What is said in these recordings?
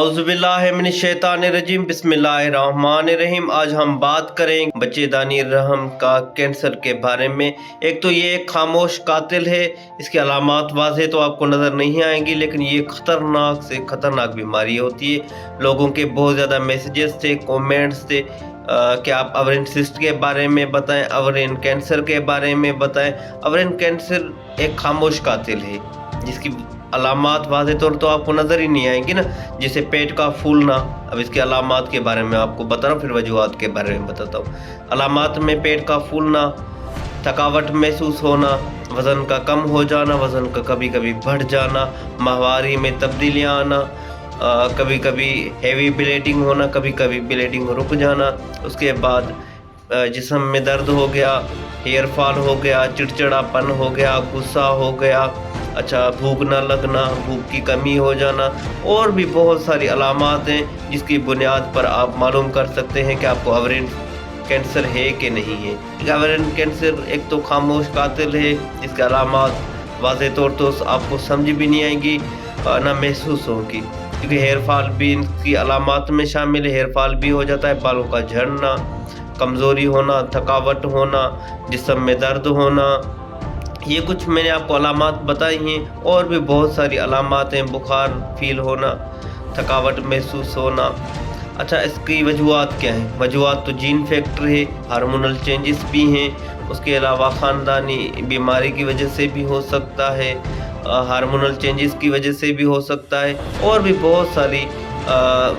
औज़ुबिल्लाहिमिनश्शैतानिर्रजीम बिस्मिल्लाहिर्रहमानिर्रहीम। आज हम बात करें बच्चे दानी रहम का कैंसर के बारे में। एक तो ये एक खामोश कातिल है, इसकी अलामात वाज़ेह तो आपको नज़र नहीं आएंगी, लेकिन ये ख़तरनाक से ख़तरनाक बीमारी होती है। लोगों के बहुत ज़्यादा मैसेजेस थे, कमेंट्स थे कि आप ओवेरियन सिस्ट के बारे में बताएं, ओवेरियन कैंसर के बारे में बताएं। ओवेरियन कैंसर एक खामोश कातिल है जिसकी अलामात वाज़ेह तौर तो आपको नज़र ही नहीं आएंगी ना, जैसे पेट का फूलना। अब इसके अलामात के बारे में आपको बता रहा हूँ, फिर वजूहात के बारे में बताता हूँ। अलामात में पेट का फूलना, थकावट महसूस होना, वज़न का कम हो जाना, वज़न का कभी कभी बढ़ जाना, माहवारी में तब्दीलियाँ आना, कभी कभी हेवी ब्लीडिंग होना, कभी कभी ब्लीडिंग रुक जाना। उसके बाद जिस्म में दर्द हो गया, हेयर फॉल हो गया, चिड़चिड़ापन हो गया, गुस्सा हो गया, अच्छा भूख न लगना, भूख की कमी हो जाना, और भी बहुत सारी अलामात हैं जिसकी बुनियाद पर आप मालूम कर सकते हैं कि आपको ओवेरियन कैंसर है कि नहीं है। ओवेरियन कैंसर एक तो खामोश कातिल है, इसके अलामात वाज़ेह तौर तो आपको समझ भी नहीं आएंगी, ना महसूस होगी, क्योंकि हेयर फॉल भी इनकी अलामात में शामिल है। हेयर फॉल भी हो जाता है, बालों का झड़ना, कमज़ोरी होना, थकावट होना, जिस्म में दर्द होना। ये कुछ मैंने आपको अलामात बताई हैं, और भी बहुत सारी अलामात हैं, बुखार फील होना, थकावट महसूस होना। अच्छा, इसकी वजूहात क्या हैं? वजूहात तो जीन फैक्टर है, हार्मोनल चेंजेस भी हैं, उसके अलावा ख़ानदानी बीमारी की वजह से भी हो सकता है, हार्मोनल चेंजेस की वजह से भी हो सकता है, और भी बहुत सारी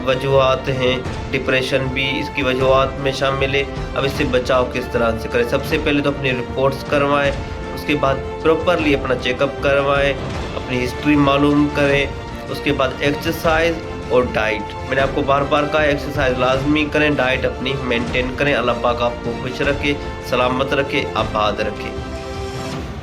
वजूहात हैं। डिप्रेशन भी इसकी वजूहात में शामिल है। अब इससे बचाव किस तरह से करें? सबसे पहले तो अपनी रिपोर्ट्स करवाएं, उसके बाद प्रॉपरली अपना चेकअप करवाएं, अपनी हिस्ट्री मालूम करें, उसके बाद एक्सरसाइज और डाइट। मैंने आपको बार बार कहा, एक्सरसाइज लाजमी करें, डाइट अपनी मेंटेन करें। अल्लाह पाक आपको खुश रखे, सलामत रखे, आबाद रखे।